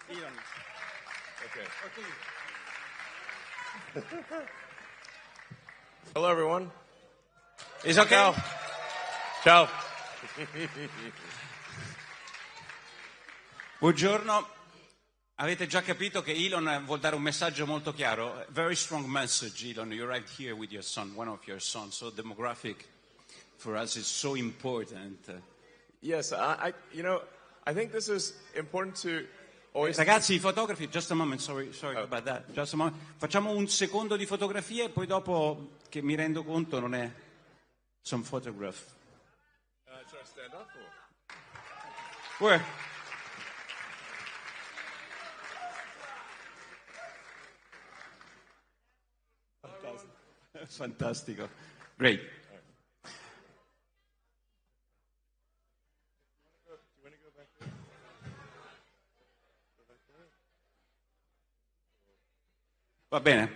Elon. Okay. Hello, everyone. It's okay? Ciao. Ciao. Buongiorno. Avete già capito che Elon vuol dare un messaggio molto chiaro. Very strong message, Elon. You're right here with your son, one of your sons. So demographic for us is so important. Yes, I think this is important to always... Ragazzi, i fotografi, just a moment, sorry about that. Just a moment. Facciamo un secondo di fotografie e poi dopo, che mi rendo conto, non è some photograph. Should I stand up or? Where? Fantastico. Great. Va bene.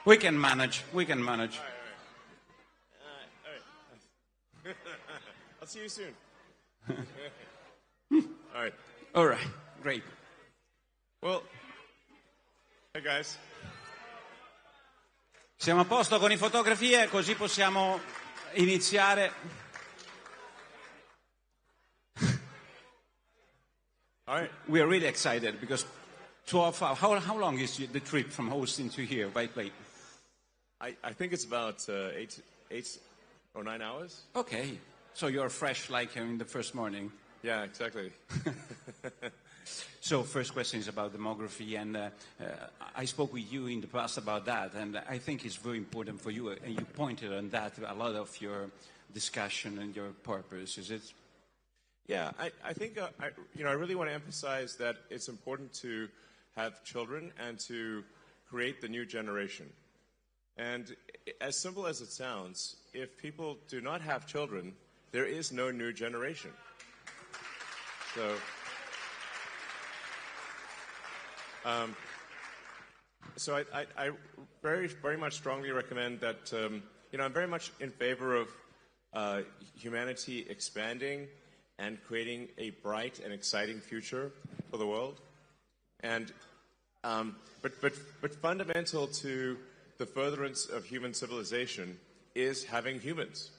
We can manage. I'll see you soon. All right, great. Well, hey guys. Siamo a posto con le fotografie, così possiamo iniziare. All right. We are really excited because 12 hours. How long is the trip from Austin to here by plane? I think it's about 8 or 9 hours. Okay, so you're fresh like in the first morning. Yeah, exactly. So first question is about demography, and I spoke with you in the past about that, and I think it's very important for you, and you pointed on that a lot of your discussion and your purpose. Is it? Yeah, I think I really want to emphasize that it's important to have children and to create the new generation. And as simple as it sounds, if people do not have children, there is no new generation. So I very, very much strongly recommend that, I'm very much in favor of humanity expanding and creating a bright and exciting future for the world. And, but fundamental to the furtherance of human civilization is having humans.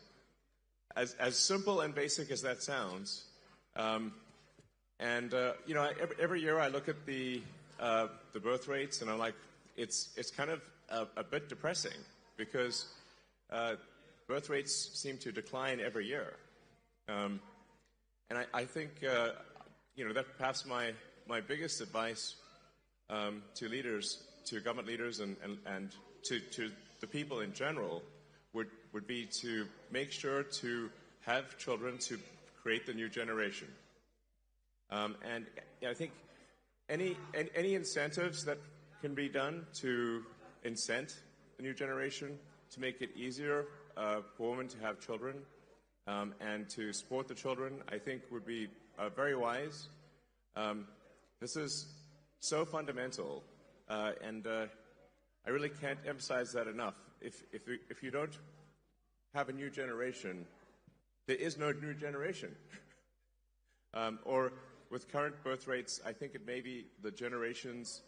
As simple and basic as that sounds, every year I look at the birth rates, and I'm like, it's kind of a bit depressing because birth rates seem to decline every year, and I think that perhaps my biggest advice to leaders, to government leaders, and to the people in general would be to make sure to have children to create the new generation. And I think any incentives that can be done to incent the new generation, to make it easier for women to have children and to support the children, I think would be very wise. This is so fundamental, and I really can't emphasize that enough. If you don't have a new generation, there is no new generation. Or with current birth rates, I think it may be the generations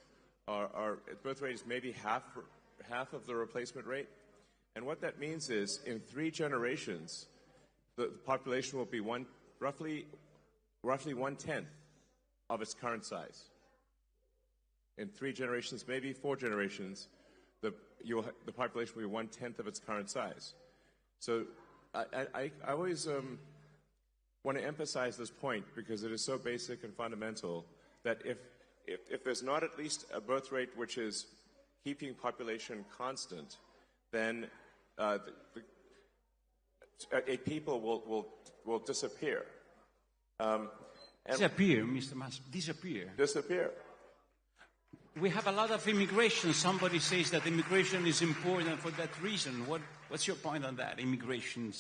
birth rate is maybe half of the replacement rate. And what that means is in 3 generations, the population will be roughly 1/10 of its current size. In 3 generations, maybe 4 generations, the population will be 1/10 of its current size. So I always want to emphasize this point because it is so basic and fundamental that if there's not at least a birth rate which is keeping population constant, then a people will disappear. Disappear, Mr. Musk. Disappear. We have a lot of immigration. Somebody says that immigration is important for that reason. What's your point on that? Immigration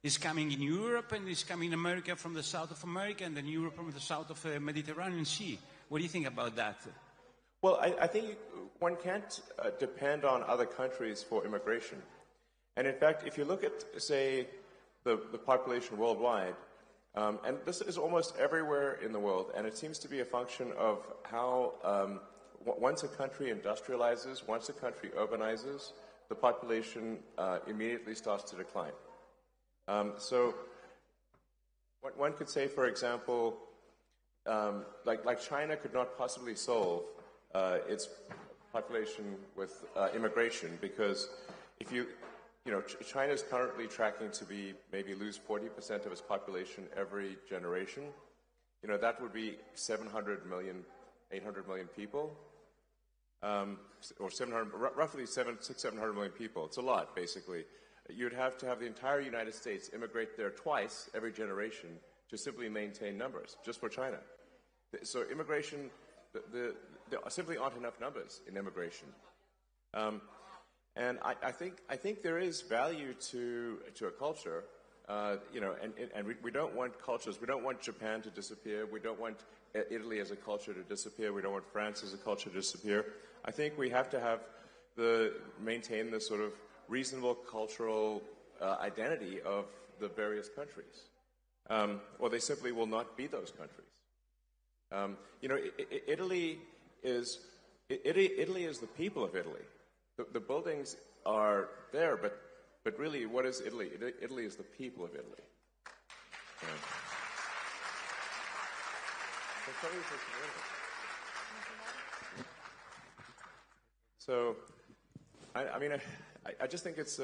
is coming in Europe and is coming in America from the south of America and then Europe from the south of the Mediterranean Sea. What do you think about that? Well, I think one can't depend on other countries for immigration. And in fact, if you look at, say, the population worldwide, and this is almost everywhere in the world, and it seems to be a function of how once a country industrializes, once a country urbanizes, the population immediately starts to decline. So one could say, for example, like China could not possibly solve its population with immigration, because if you know, China is currently tracking to be maybe lose 40% of its population every generation. You know, that would be 700 million, 800 million people, or 700, roughly 700 million people. It's a lot, basically. You'd have to have the entire United States immigrate there twice every generation to simply maintain numbers, just for China. So immigration, there simply aren't enough numbers in immigration. And I think there is value to a culture, you know, and we don't want cultures. We don't want Japan to disappear. We don't want Italy as a culture to disappear. We don't want France as a culture to disappear. I think we have to maintain the sort of reasonable cultural identity of the various countries, or they simply will not be those countries. You know, Italy is the people of Italy. The buildings are there, but really, what is Italy? Italy is the people of Italy. Yeah. So, I mean, I just think it's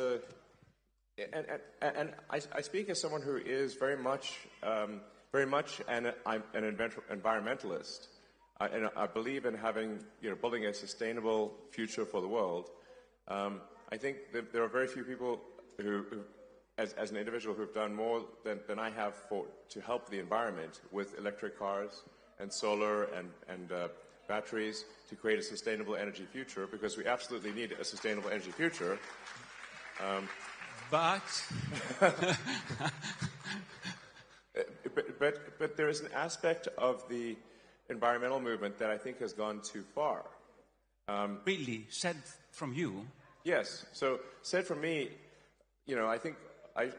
and I speak as someone who is very much an environmentalist, and I believe in having, you know, building a sustainable future for the world. I think that there are very few people who as an individual, who have done more than I have to help the environment with electric cars and solar and batteries to create a sustainable energy future, because we absolutely need a sustainable energy future. But there is an aspect of the environmental movement that I think has gone too far. Really? Said from you? Yes. So, said from me, you know, I think I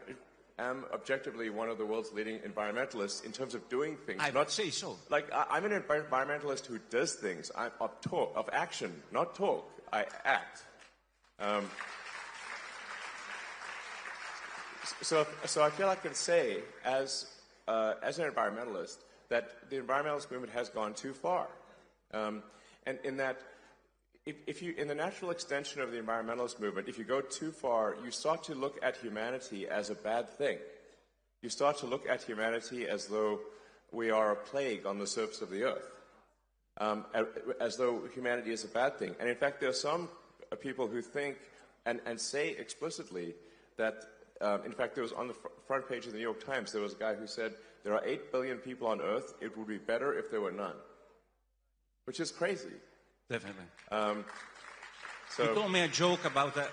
am objectively one of the world's leading environmentalists in terms of doing things. I would say so. Like, I'm an environmentalist who does things. I'm of action, not talk. I act. So I feel I can say, as an environmentalist, that the environmentalist movement has gone too far, and in that, if you, in the natural extension of the environmentalist movement, if you go too far, you start to look at humanity as a bad thing. You start to look at humanity as though we are a plague on the surface of the earth, as though humanity is a bad thing. And in fact, there are some people who think and say explicitly that, in fact, there was on the front page of the New York Times, there was a guy who said, there are 8 billion people on Earth, it would be better if there were none. Which is crazy. Definitely. So you told me a joke about that.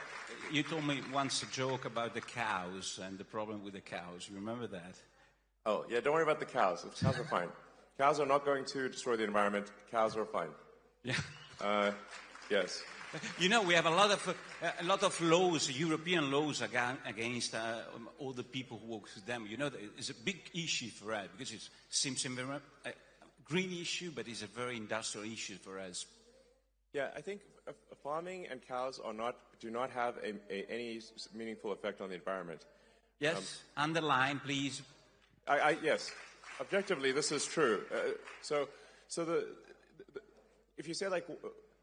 You told me once a joke about the cows and the problem with the cows. You remember that? Oh, yeah, don't worry about the cows. The cows are fine. Cows are not going to destroy the environment. Cows are fine. Yeah. Yes. You know, we have a lot of laws, European laws against all the people who work with them. You know, it's a big issue for us because it seems a green issue, but it's a very industrial issue for us. Yeah, I think farming and cows do not have any meaningful effect on the environment. Yes, underline, please. Yes, objectively, this is true. So if you say, like,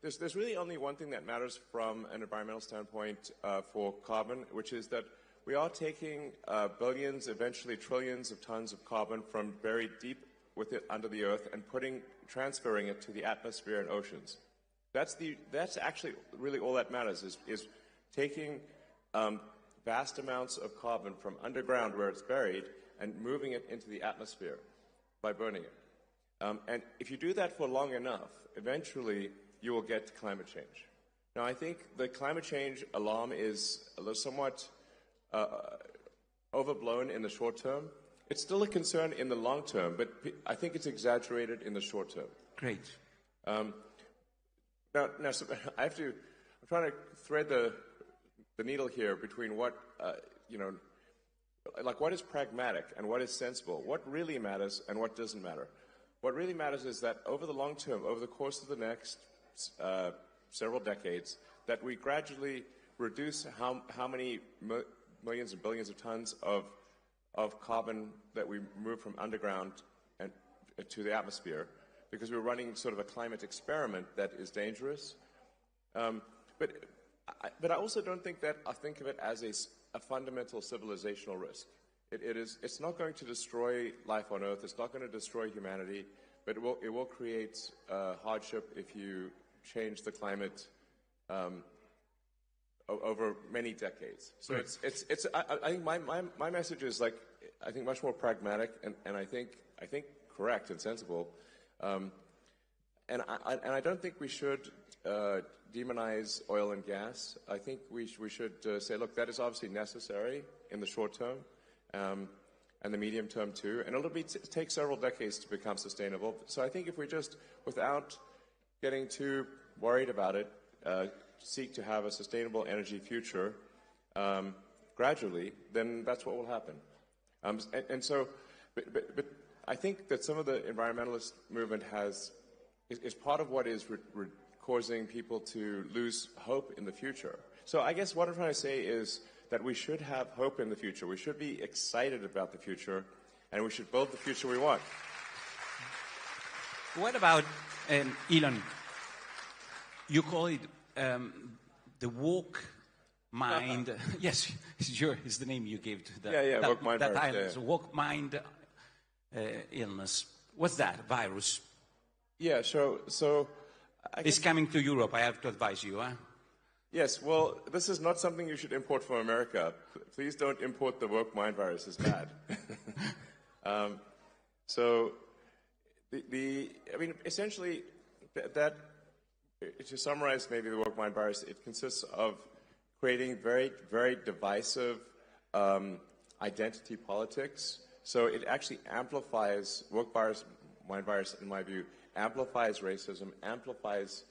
there's really only one thing that matters from an environmental standpoint for carbon, which is that we are taking billions, eventually trillions of tons of carbon from buried deep under the earth and transferring it to the atmosphere and oceans. That's actually really all that matters, is taking vast amounts of carbon from underground where it's buried and moving it into the atmosphere by burning it. And if you do that for long enough, eventually you will get climate change. Now, I think the climate change alarm is somewhat overblown in the short term. It's still a concern in the long term, but I think it's exaggerated in the short term. Great. Now, so I'm trying to thread the needle here between what, like what is pragmatic and what is sensible, what really matters and what doesn't matter. What really matters is that over the long term, over the course of the next several decades, that we gradually reduce how many millions and billions of tons of carbon that we move from underground and to the atmosphere, because we're running sort of a climate experiment that is dangerous. But I also don't think that I think of it as a fundamental civilizational risk. It's not going to destroy life on Earth. It's not going to destroy humanity, but it will create hardship if you change the climate over many decades. So right. I think my message is like, I think much more pragmatic and I think correct and sensible. And I don't think we should demonize oil and gas. I think we should say, look, that is obviously necessary in the short term and the medium term too, and it'll take several decades to become sustainable. So I think if we just, without getting too worried about it, seek to have a sustainable energy future gradually, then that's what will happen. And so, but I think that some of the environmentalist movement is part of what is causing people to lose hope in the future. So I guess what I'm trying to say is that we should have hope in the future. We should be excited about the future, and we should build the future we want. What about Elon? You call it the woke mind. Yes, it's the name you gave to that. Woke mind that virus. Illness, woke mind illness. What's that virus? Yeah, so it's coming to Europe. I have to advise you, huh? Yes. Well, this is not something you should import from America. Please don't import the woke mind virus. It's bad. So, I mean, essentially, that to summarize maybe the woke mind virus, it consists of creating very, very divisive identity politics. So it actually amplifies, woke mind virus, in my view, amplifies racism, amplifies,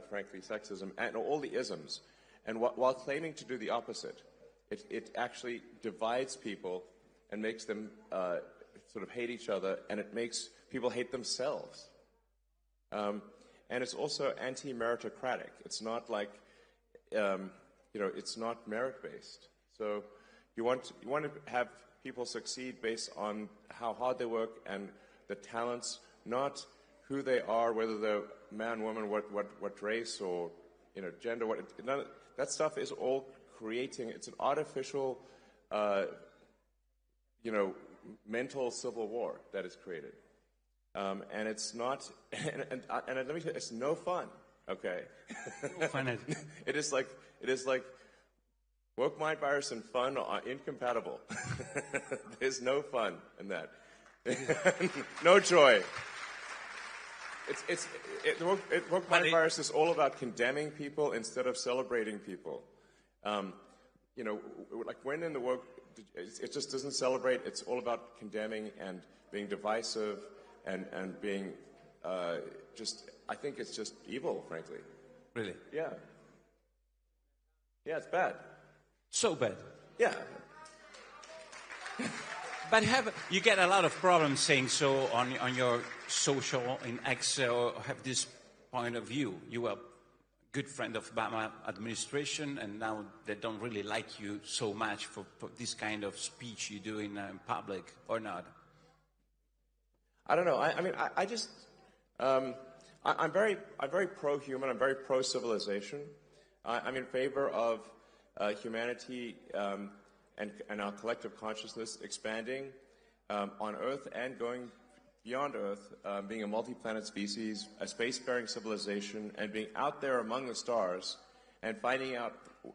frankly, sexism, and all the isms. And while claiming to do the opposite, it actually divides people and makes them sort of hate each other, and it makes people hate themselves. And it's also anti-meritocratic. It's not like, it's not merit-based. So you want to have people succeed based on how hard they work and the talents, not who they are, whether they're man, woman, what race or gender. That stuff is all creating. It's an artificial, mental civil war that is created, and it's not. And let me tell you, it's no fun. Okay, no fun. It is like woke mind virus and fun are incompatible. There's no fun in that. No joy. Woke mind virus is all about condemning people instead of celebrating people. Like when in the woke, it just doesn't celebrate. It's all about condemning and being divisive and being I think it's just evil, frankly. Really? Yeah. Yeah, it's bad. So bad. Yeah. But you get a lot of problems saying so on your social in X, or have this point of view. You were a good friend of Obama administration, and now they don't really like you so much for this kind of speech you do in public, or not? I don't know. I'm very pro-human. I'm very pro-civilization. I'm in favor of humanity and our collective consciousness expanding on Earth and going beyond Earth, being a multi-planet species, a spacefaring civilization, and being out there among the stars and finding out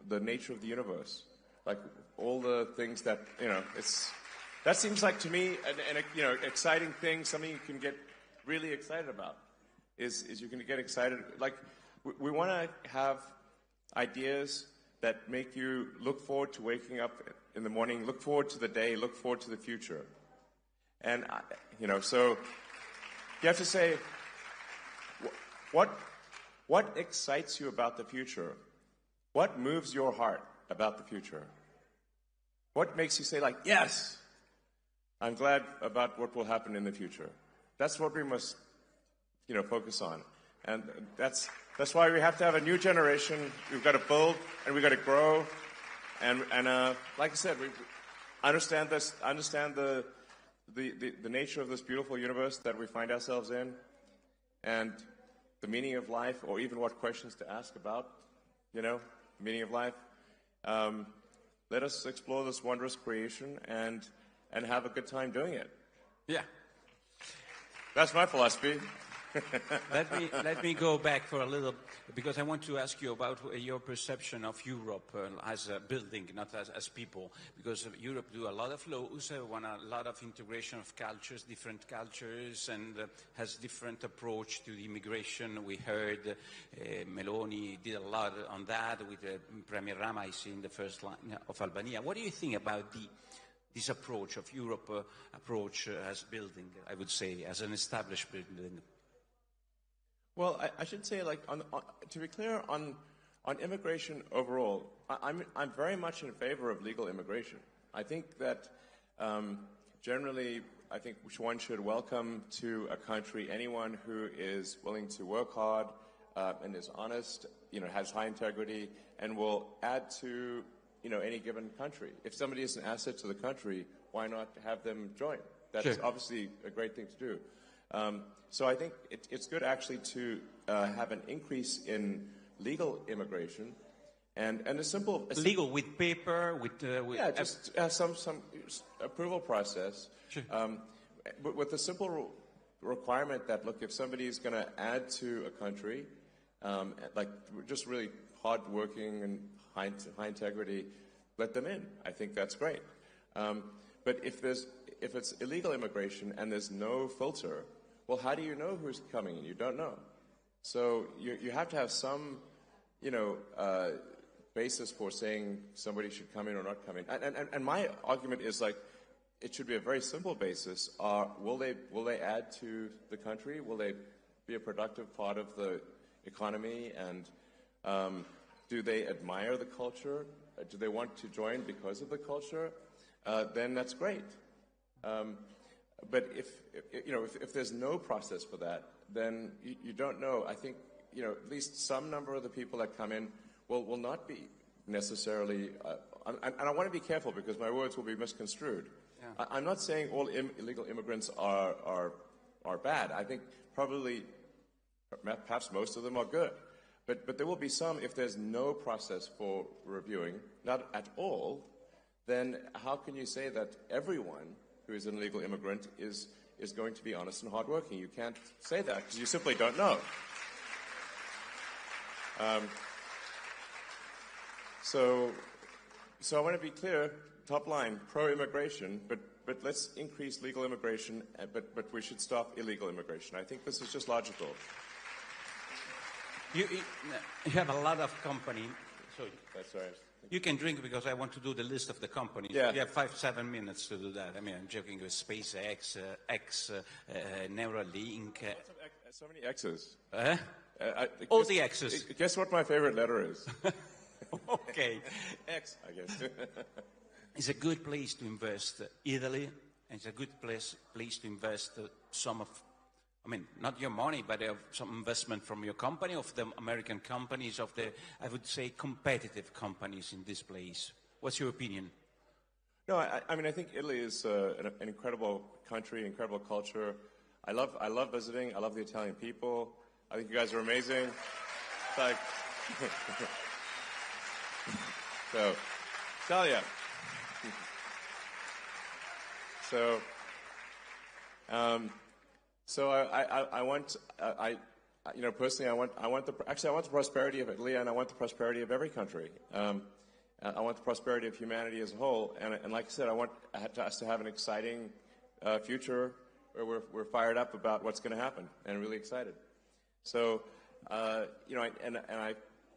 the nature of the universe. Like all the things that, that seems like to me an exciting thing, something you can get really excited about, is you can get excited. Like we want to have ideas that make you look forward to waking up in the morning, look forward to the day, look forward to the future. And, so you have to say, what What excites you about the future? What moves your heart about the future? What makes you say, like, yes, I'm glad about what will happen in the future? That's what we must, focus on. And that's why we have to have a new generation. We've got to build and we've got to grow. And like I said, we understand this, understand the nature of this beautiful universe that we find ourselves in, and the meaning of life, or even what questions to ask about, the meaning of life. Let us explore this wondrous creation and have a good time doing it. Yeah. That's my philosophy. Let me go back for a little, because I want to ask you about your perception of Europe as a building, not as people. Because Europe do a lot of laws, want a lot of integration of cultures, different cultures, and has different approach to the immigration. We heard Meloni did a lot on that with Premier Rama, I see, in the first line of Albania. What do you think about this approach of Europe, approach as building, I would say, as an established building? Well, I should say, like, to be clear, on immigration overall, I'm very much in favor of legal immigration. I think that generally, I think one should welcome to a country anyone who is willing to work hard and is honest, has high integrity, and will add to any given country. If somebody is an asset to the country, why not have them join? That's sure. Obviously a great thing to do. So I think it's good actually to have an increase in legal immigration, and a simple legal with paper with just some approval process. Sure. But with the simple requirement that, look, if somebody is going to add to a country, like just really hardworking and high integrity, let them in. I think that's great. But if it's illegal immigration and there's no filter, well, how do you know who's coming in? You don't know. So you have to have some, basis for saying somebody should come in or not come in. And my argument is, like, it should be a very simple basis. Will they add to the country? Will they be a productive part of the economy? And do they admire the culture? Do they want to join because of the culture? Then that's great. But if there's no process for that, then you don't know. I think, at least some number of the people that come in will not be necessarily, and I want to be careful because my words will be misconstrued. Yeah. I'm not saying all illegal immigrants are bad. I think perhaps most of them are good. But there will be some, if there's no process for reviewing, not at all, then how can you say that everyone who is an illegal immigrant is going to be honest and hardworking? You can't say that because you simply don't know. So I want to be clear, top line, pro-immigration, but let's increase legal immigration, but we should stop illegal immigration. I think this is just logical. You have a lot of companies. So that's right. You can drink because I want to do the list of the companies. Yeah. You have 5-7 minutes to do that. I mean, I'm joking with SpaceX, Neuralink. So many X's. All the X's. Guess what my favorite letter is? Okay. X, I guess. It's a good place to invest Italy, and it's a good place to invest some of, not your money, but some investment from your company, of the American companies, of the, I would say, competitive companies in this place. What's your opinion? No, I think Italy is an incredible country, incredible culture. I love visiting. I love the Italian people. I think you guys are amazing. It's like, so, Italia. So I want, personally, I want the prosperity of Italy, and I want the prosperity of every country. I want the prosperity of humanity as a whole, and like I said, I want us to have an exciting future where we're fired up about what's going to happen and really excited. So, and I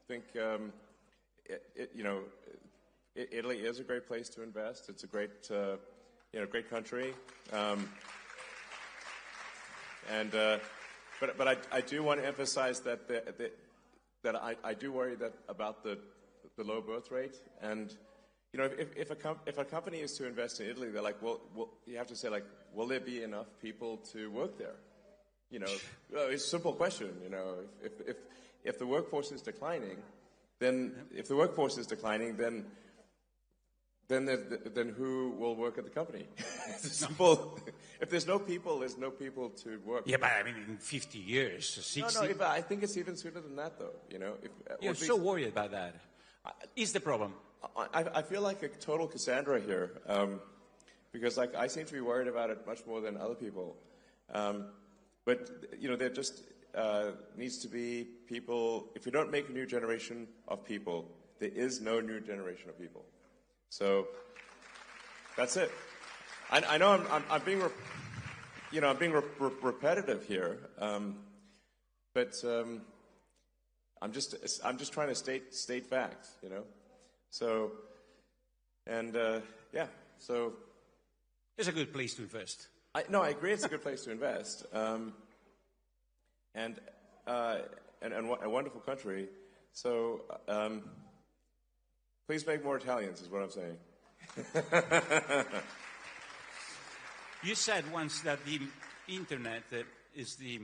think, Italy is a great place to invest. It's a great, great country. But I do want to emphasize that that I do worry about the low birth rate. And you know, if a company is to invest in Italy, they're like, well, you have to say, like, will there be enough people to work there? You know, it's a simple question. You know, if the workforce is declining, then then who will work at the company? It's simple. If there's no people, there's no people to work. Yeah, but I mean, in 50 years, 60... No, I think it's even sooner than that, though. You know, you're so worried about that. Is the problem? I feel like a total Cassandra here, because like I seem to be worried about it much more than other people. But you know, there just needs to be people. If you don't make a new generation of people, there is no new generation of people. So that's it. I know I'm being repetitive here, but I'm just trying to state facts, you know. So yeah, so it's a good place to invest. I agree, it's a good place to invest, and a wonderful country. So please make more Italians, is what I'm saying. You said once that the internet is the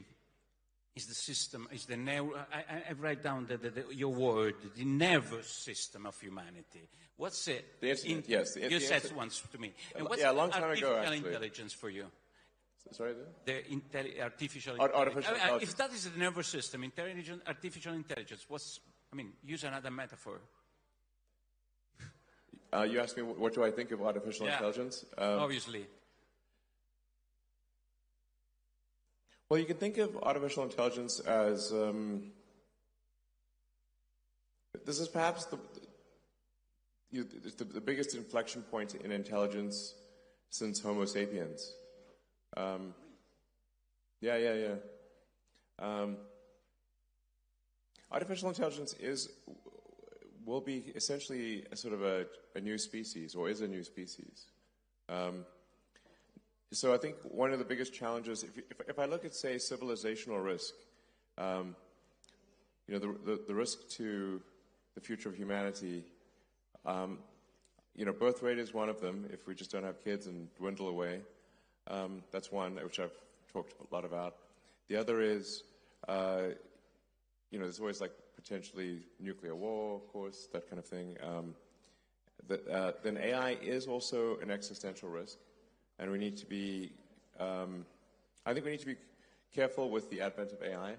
system, is the I write down your word, the nervous system of humanity. What's it? The internet, yes. You said once to me. And what's a long time ago, actually. Artificial intelligence for you? Sorry? Artificial intelligence. If that is the nervous system, artificial intelligence, use another metaphor. You asked me what do I think of artificial intelligence? Obviously. Well, you can think of artificial intelligence as this is perhaps the biggest inflection point in intelligence since Homo sapiens. Artificial intelligence will be essentially a sort of a new species, or is a new species. So I think one of the biggest challenges, if I look at, say, civilizational risk, you know, the risk to the future of humanity, you know, birth rate is one of them. If we just don't have kids and dwindle away, that's one which I've talked a lot about. The other is, you know, there's always like potentially nuclear war, of course, that kind of thing. Then AI is also an existential risk. And we need to be, I think we need to be careful with the advent of AI.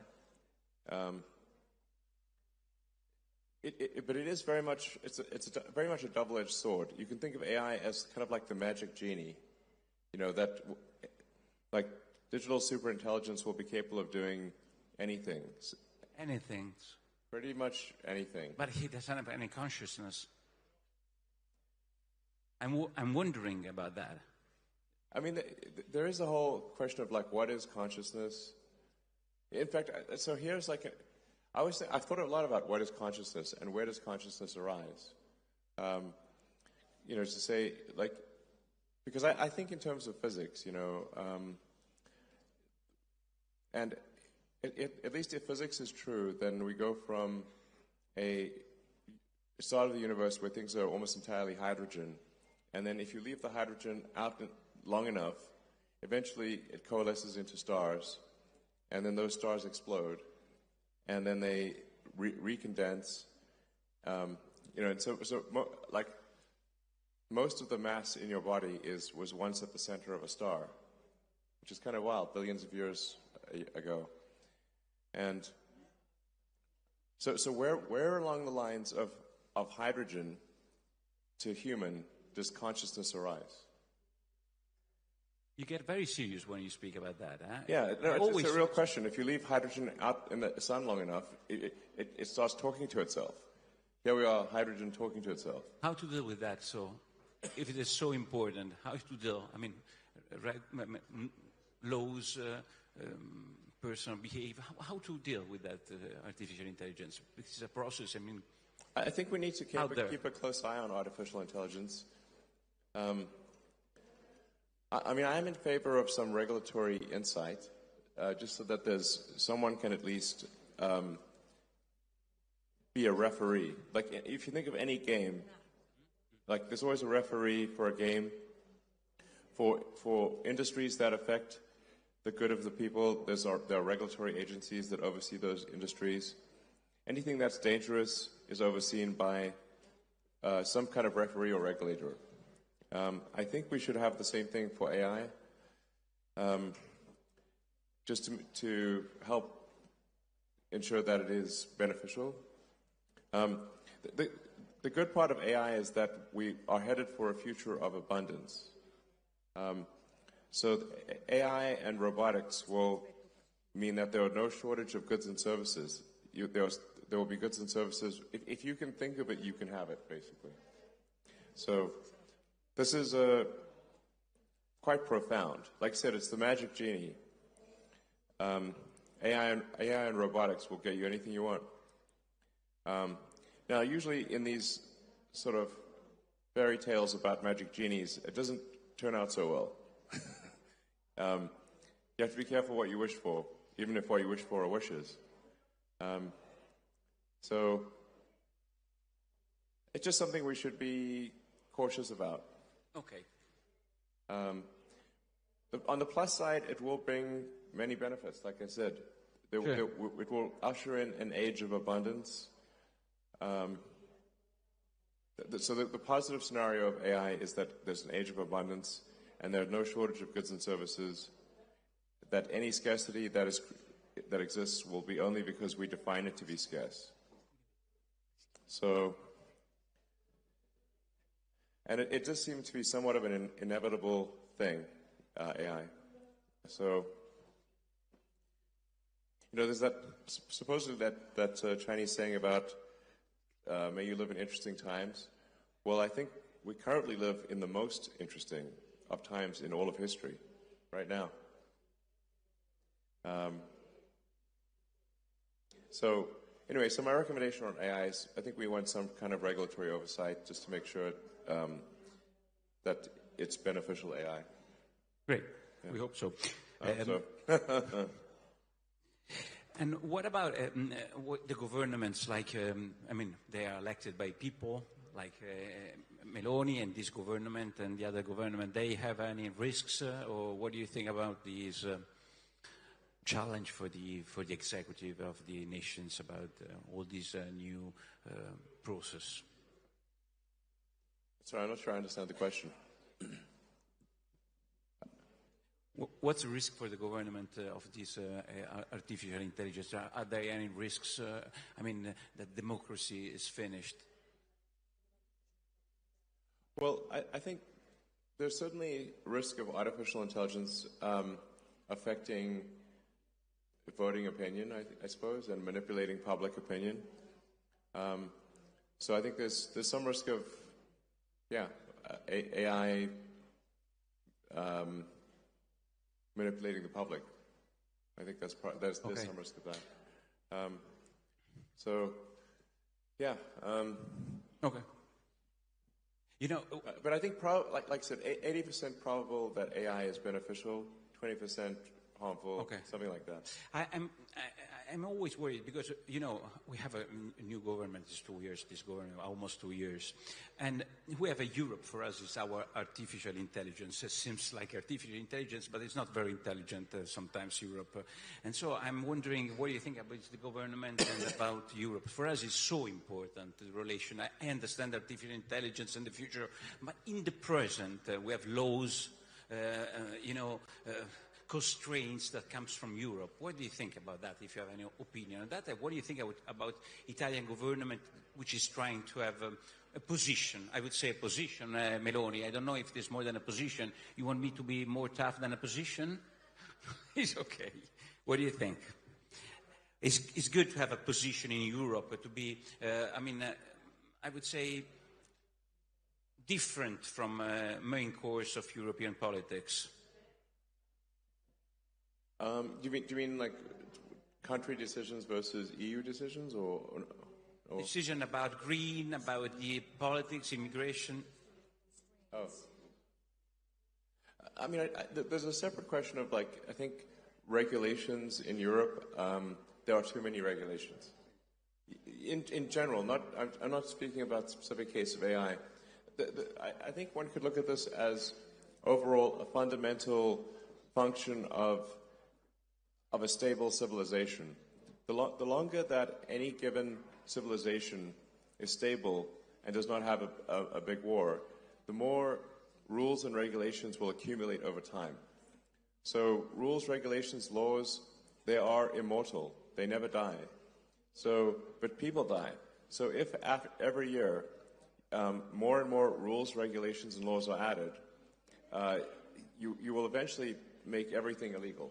But it is very much, it's very much a double-edged sword. You can think of AI as kind of like the magic genie, you know, that like digital superintelligence will be capable of doing anything. Anything. Pretty much anything. But he doesn't have any consciousness. I'm wondering about that. I mean, there is a whole question of like, what is consciousness? In fact, so here's like, I've thought a lot about what is consciousness and where does consciousness arise? You know, to say like, because I think in terms of physics, you know, and at least if physics is true, then we go from a start of the universe where things are almost entirely hydrogen, and then if you leave the hydrogen out long enough, eventually it coalesces into stars, and then those stars explode, and then they recondense. You know, and like most of the mass in your body was once at the center of a star, which is kind of wild, billions of years ago. And so where along the lines of hydrogen to human does consciousness arise? You get very serious when you speak about that, huh? Yeah, no, it's a real question. If you leave hydrogen out in the sun long enough, it starts talking to itself. Here we are, hydrogen talking to itself. How to deal with that? So, if it is so important, how to deal? I mean, laws, personal behavior. How to deal with that artificial intelligence? This is a process. I mean, I think we need to keep a close eye on artificial intelligence. I mean, I am in favor of some regulatory insight, just so that someone can at least be a referee. Like, if you think of any game, like there's always a referee for a game. For industries that affect the good of the people, there are regulatory agencies that oversee those industries. Anything that's dangerous is overseen by some kind of referee or regulator. I think we should have the same thing for AI, just to help ensure that it is beneficial. The good part of AI is that we are headed for a future of abundance. So AI and robotics will mean that there are no shortage of goods and services. There will be goods and services. If you can think of it, you can have it, basically. So this is quite profound. Like I said, it's the magic genie. AI and robotics will get you anything you want. Now, usually in these sort of fairy tales about magic genies, it doesn't turn out so well. You have to be careful what you wish for, even if what you wish for are wishes. So it's just something we should be cautious about. Okay. On the plus side, it will bring many benefits, like I said. It will usher in an age of abundance. So the positive scenario of AI is that there's an age of abundance and there's no shortage of goods and services, that any scarcity that exists will be only because we define it to be scarce. So, and it does seem to be somewhat of an inevitable thing, AI. So, there's that, supposedly that Chinese saying about, may you live in interesting times. Well, I think we currently live in the most interesting of times in all of history, right now. So anyway, so my recommendation on AI is I think we want some kind of regulatory oversight just to make sure that it's beneficial AI. Great. Yeah. We hope so. And what about the governments? Like, they are elected by people, like Meloni and this government and the other government. They have any risks, or what do you think about these challenge for the executive of the nations about all this new process? Sorry, I'm not sure I understand the question. What's the risk for the government of this artificial intelligence? Are there any risks? That democracy is finished? Well, I think there's certainly risk of artificial intelligence affecting voting opinion, I suppose, and manipulating public opinion. So I think there's some risk of, AI manipulating the public. I think there's some risk of that. Okay. But I think, like I said, 80% probable that AI is beneficial, 20% harmful, something like that. I'm always worried because, we have a new government, it's 2 years, this government, almost 2 years. And we have a Europe, for us, is our artificial intelligence. It seems like artificial intelligence, but it's not very intelligent sometimes, Europe. And so I'm wondering, what do you think about the government and about Europe? For us, it's so important, the relation. I understand artificial intelligence in the future, but in the present, we have laws, constraints that comes from Europe. What do you think about that, if you have any opinion on that? What do you think about Italian government, which is trying to have a position, I would say a position, Meloni? I don't know if there's more than a position. You want me to be more tough than a position? It's okay. What do you think? It's good to have a position in Europe, to be, I would say, different from main course of European politics. Do you mean like country decisions versus EU decisions, or? Decision about green, about the politics, immigration? Oh. There's a separate question of, I think regulations in Europe, there are too many regulations. In general, I'm not speaking about a specific case of AI. I think one could look at this as overall a fundamental function of a stable civilization. The longer that any given civilization is stable and does not have a big war, the more rules and regulations will accumulate over time. So rules, regulations, laws, they are immortal. They never die. But people die. So if every year more and more rules, regulations, and laws are added, you will eventually make everything illegal.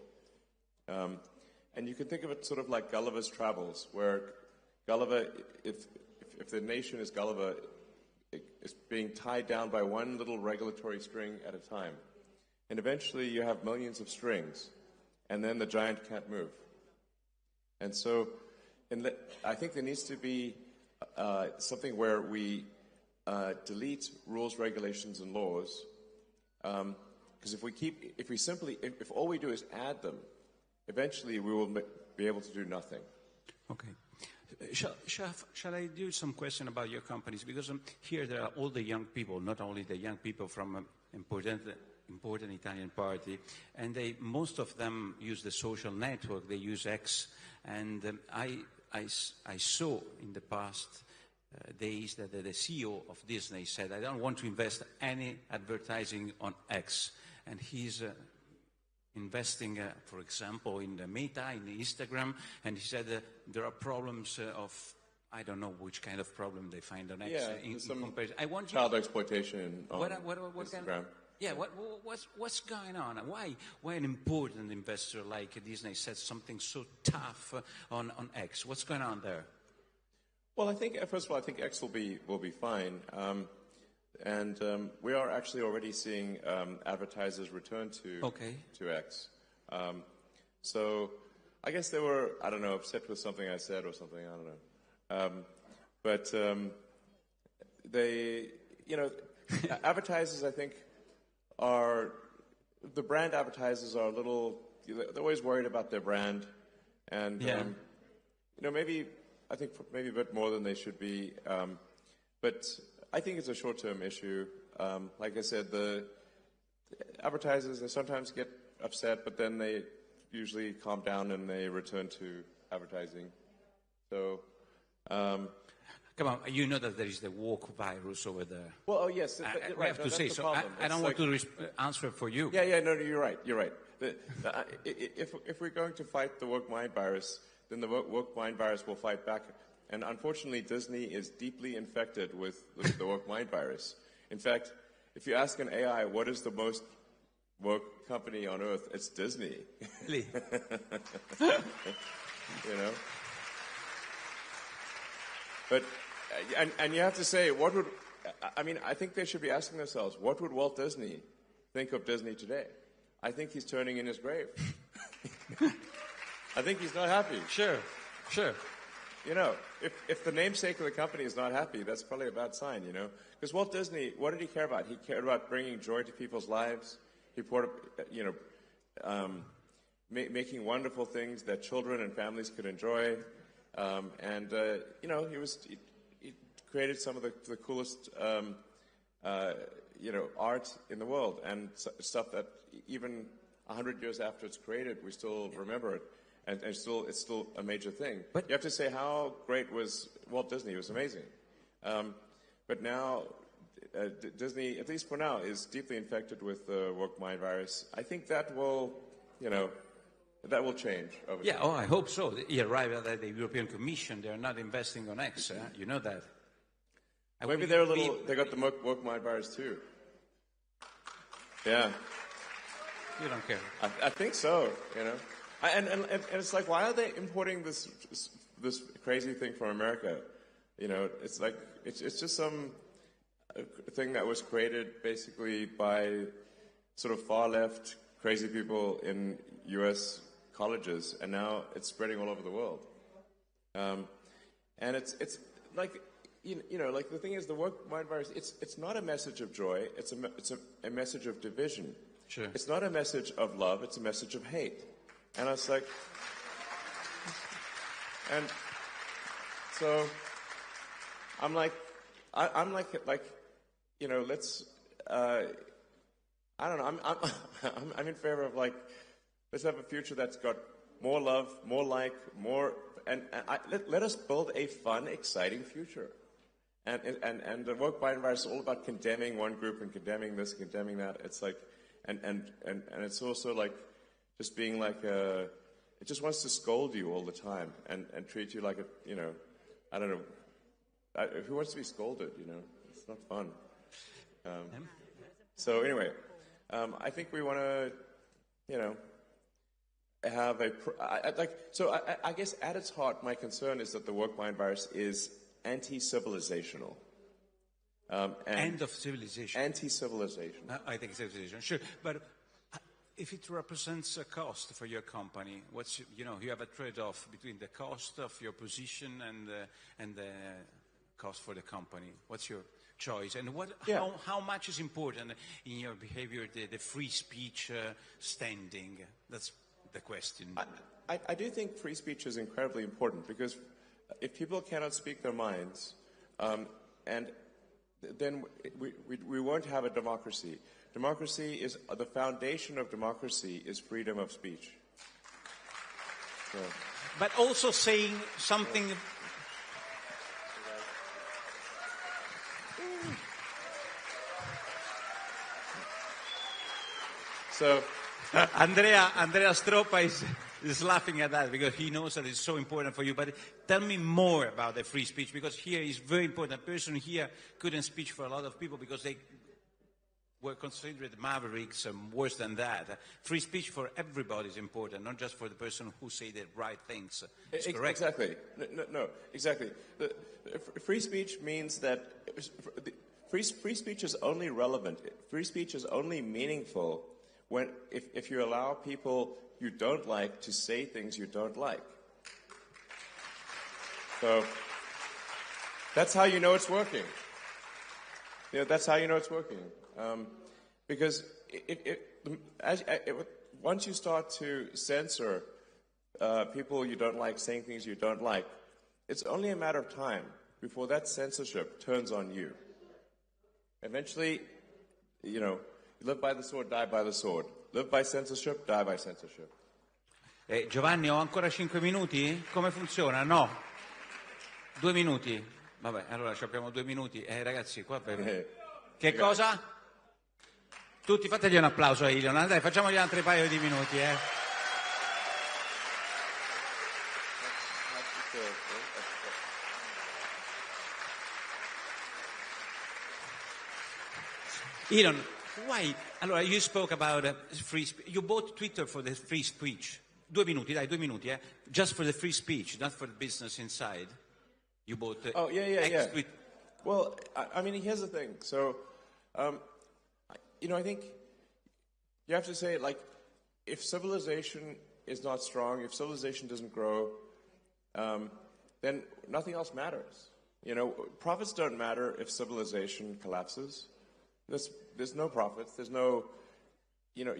And you can think of it sort of like Gulliver's Travels, where Gulliver, if the nation is Gulliver, is being tied down by one little regulatory string at a time. And eventually you have millions of strings, and then the giant can't move. And so I think there needs to be something where we delete rules, regulations, and laws, because if all we do is add them, eventually we will be able to do nothing. Okay. Shall I do some question about your companies? Because here there are all the young people, not only the young people from important Italian party, and most of them use the social network. They use X, and I saw in the past days that the CEO of Disney said, "I don't want to invest any advertising on X," and he's investing, for example, in the Meta, in the Instagram, and he said there are problems of, I don't know which kind of problem they find on X. In comparison. I want child exploitation on Instagram. What's going on? Why an important investor like Disney says something so tough on X? What's going on there? Well, I think first of all, I think X will be fine. And we are actually already seeing advertisers return to X. So I guess they were, I don't know, upset with something I said or something, I don't know. But they, advertisers, I think, the brand advertisers are a little, they're always worried about their brand. And, maybe a bit more than they should be. But I think it's a short-term issue. Like I said, the advertisers, they sometimes get upset, but then they usually calm down and they return to advertising. So, come on, you know that there is the woke virus over there. Well, oh yes, I have to say so. I don't want to answer for you. Yeah, no, you're right. If we're going to fight the woke mind virus, then the woke mind virus will fight back. And unfortunately, Disney is deeply infected with the woke mind virus. In fact, if you ask an AI what is the most woke company on earth, it's Disney. Really? But and you have to say, I think they should be asking themselves, what would Walt Disney think of Disney today? I think he's turning in his grave. I think he's not happy. Sure. If the namesake of the company is not happy, that's probably a bad sign, Because Walt Disney, what did he care about? He cared about bringing joy to people's lives. He making wonderful things that children and families could enjoy. He created some of the coolest, art in the world, and stuff that even 100 years after it's created, we still remember it. And it's still a major thing. But you have to say, how great was Walt Disney? He was amazing. But now, Disney, at least for now, is deeply infected with the woke mind virus. I think that will, change over time. Yeah, I hope so. You arrive at the European Commission, they're not investing on X, you know that. Maybe they got the woke mind virus too. Yeah. You don't care. I think so, And it's like, why are they importing this crazy thing from America? It's like it's just some thing that was created basically by sort of far left crazy people in U.S. colleges, and now it's spreading all over the world. And it's like like the thing is, the woke mind virus. It's not a message of joy. It's a message of division. Sure. It's not a message of love. It's a message of hate. And I was like, and So I'm like, you know, let's. I don't know. I'm in favor of like, let's have a future that's got more love, more more, and let us build a fun, exciting future. And the work by environment is all about condemning one group and condemning this, condemning that. It's like, and it's also like just being like it just wants to scold you all the time and treat you like a, you know, I don't know, who wants to be scolded? You know, it's not fun. So anyway, I think we want to, you know, have I guess at its heart, my concern is that the work-blind virus is anti-civilizational. End of civilization. Anti-civilization. I think civilization, sure. But if it represents a cost for your company, you have a trade-off between the cost of your position and the cost for the company. What's your choice? And how much is important in your behavior, the free speech standing? That's the question. I do think free speech is incredibly important, because if people cannot speak their minds, and then we won't have a democracy. Democracy is the foundation of democracy is freedom of speech. So. But also saying something. So Andrea Stroppa is laughing at that because he knows that it's so important for you. But tell me more about the free speech, because here is very important. A person here couldn't speak for a lot of people because they were considered mavericks and worse than that. Free speech for everybody is important, not just for the person who say the right things. It's correct. Exactly. No, exactly. Free speech means that free speech is only relevant. Free speech is only meaningful if you allow people you don't like to say things you don't like. So that's how you know it's working. You know, that's how you know it's working. Because once you start to censor people you don't like saying things you don't like, it's only a matter of time before that censorship turns on you. Eventually, you know, live by the sword, die by the sword. Live by censorship, die by censorship. Giovanni, ho ancora 5 minuti? Come funziona? No. 2 minuti? Vabbè, allora abbiamo 2 minuti. Ragazzi, qua per... Che cosa? Tutti fategli un applauso a Elon. Dai, facciamogli altri paio di minuti, Elon, why? Allora, you spoke about free speech. You bought Twitter for the free speech. 2 minuti, dai, 2 minuti, just for the free speech, not for the business inside. You bought yeah. Well, I mean, here's the thing. So, you know, I think you have to say, like, if civilization is not strong, if civilization doesn't grow, then nothing else matters. You know, profits don't matter if civilization collapses. There's no profits. There's no, you know,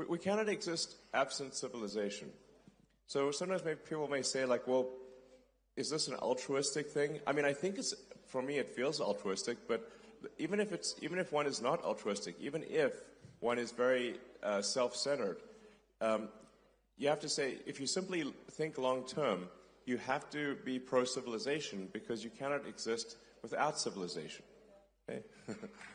we cannot exist absent civilization. So sometimes people may say, like, well, is this an altruistic thing? I mean, I think for me it feels altruistic, but even if one is not altruistic, even if one is very self-centered, you have to say, if you simply think long-term, you have to be pro-civilization, because you cannot exist without civilization. Okay?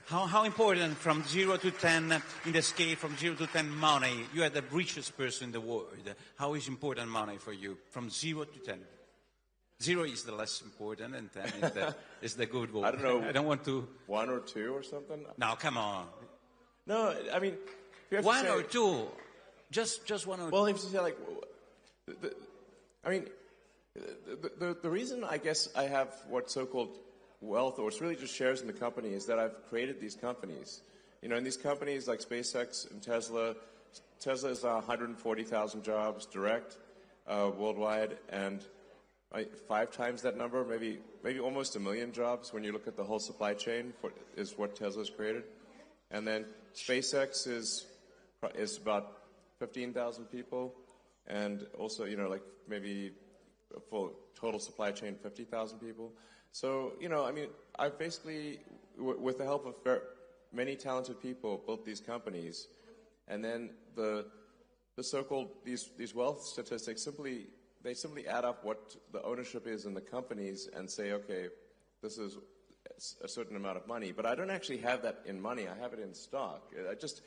How important from 0 to 10 in the scale, from 0 to 10 money? You are the richest person in the world. How is important money for you from 0 to 10? 0 is the less important, and 10 is the good one. I don't know. I don't want to. 1 or 2 or something? No, come on. No, I mean, you have 1 to say, or 2. Just 1 or 2. Well, you have to say, like, I mean, the reason I guess I have what so-called wealth, or it's really just shares in the company, is that I've created these companies. You know, in these companies like SpaceX and Tesla is 140,000 jobs direct worldwide, and 5 times that number, maybe almost 1 million jobs when you look at the whole supply chain is what Tesla's created. And then SpaceX is about 15,000 people, and also, you know, like maybe for total supply chain, 50,000 people. So, you know, I mean, I've basically, with the help of many talented people, built these companies, and then the so-called these wealth statistics simply add up what the ownership is in the companies and say, okay, this is a certain amount of money. But I don't actually have that in money. I have it in stock. It's just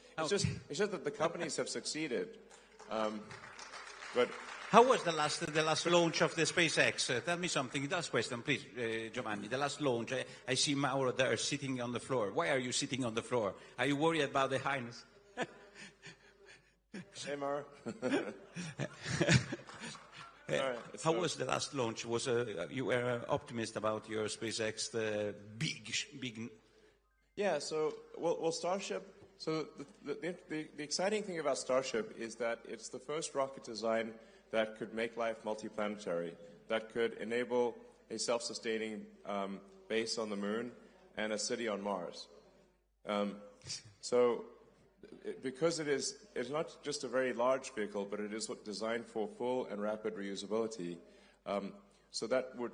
that the companies have succeeded. But how was the last launch of the SpaceX? Tell me something. Last question, please, Giovanni. The last launch. I see Mauro there sitting on the floor. Why are you sitting on the floor? Are you worried about the highness? Hey, Mauro. How was the last launch? Was you were an optimist about your SpaceX, the big? Yeah. So, well, Starship. So the exciting thing about Starship is that it's the first rocket design that could make life multiplanetary, that could enable a self-sustaining base on the moon and a city on Mars. Because it's not just a very large vehicle, but it is designed for full and rapid reusability. So that would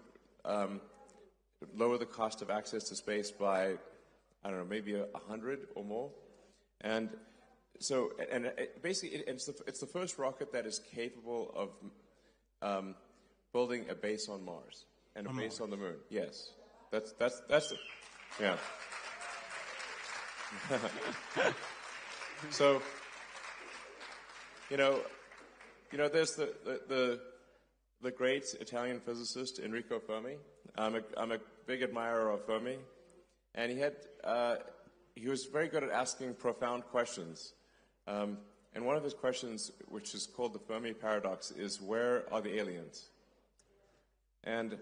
lower the cost of access to space by, I don't know, maybe 100 or more. And so, basically, it's the first rocket that is capable of building a base on Mars and a base on the moon. Yes, that's it. Yeah. So, you know, there's the great Italian physicist Enrico Fermi. I'm a big admirer of Fermi, and he was very good at asking profound questions. And one of his questions, which is called the Fermi paradox, is where are the aliens? And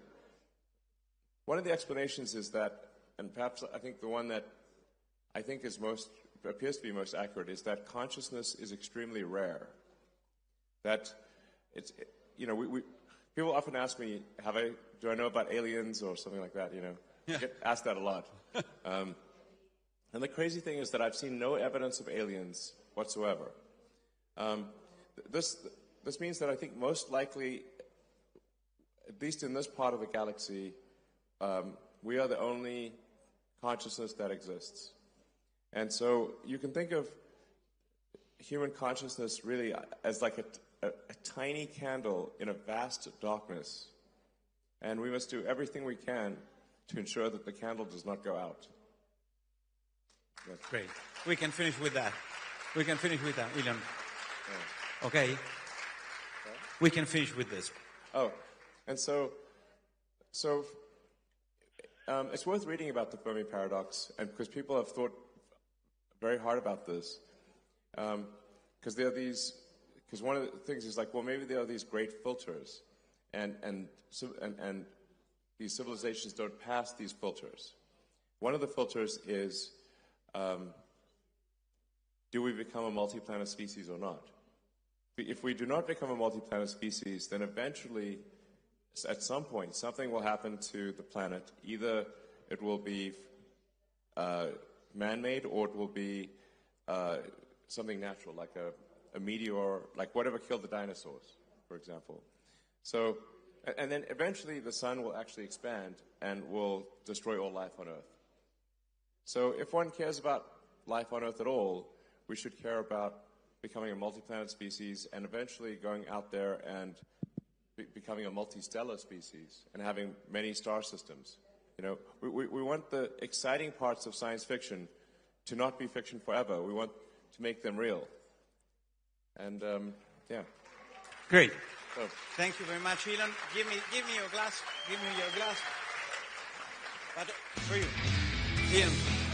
one of the explanations is that, and perhaps I think the one that I think appears to be most accurate, is that consciousness is extremely rare. That people often ask me, do I know about aliens or something like that? You know, I get asked that a lot. And the crazy thing is that I've seen no evidence of aliens whatsoever. This means that I think most likely, at least in this part of the galaxy, we are the only consciousness that exists. And so you can think of human consciousness really as like a tiny candle in a vast darkness. And we must do everything we can to ensure that the candle does not go out. Yes. Great. We can finish with that. Elon. Yeah. Okay? We can finish with this. Oh, and so it's worth reading about the Fermi paradox, and because people have thought very hard about this, because one of the things is like, well, maybe there are these great filters, and these civilizations don't pass these filters. One of the filters is, do we become a multi-planet species or not? If we do not become a multi-planet species, then eventually, at some point, something will happen to the planet. Either it will be man-made, or it will be something natural, like a meteor, like whatever killed the dinosaurs, for example. So, and then eventually the sun will actually expand and will destroy all life on Earth. So if one cares about life on Earth at all, we should care about becoming a multi-planet species and eventually going out there and becoming a multi-stellar species and having many star systems. You know, we want the exciting parts of science fiction to not be fiction forever. We want to make them real. And yeah. Great. So, thank you very much, Elon. Give me your glass. Give me your glass. But for you, Elon.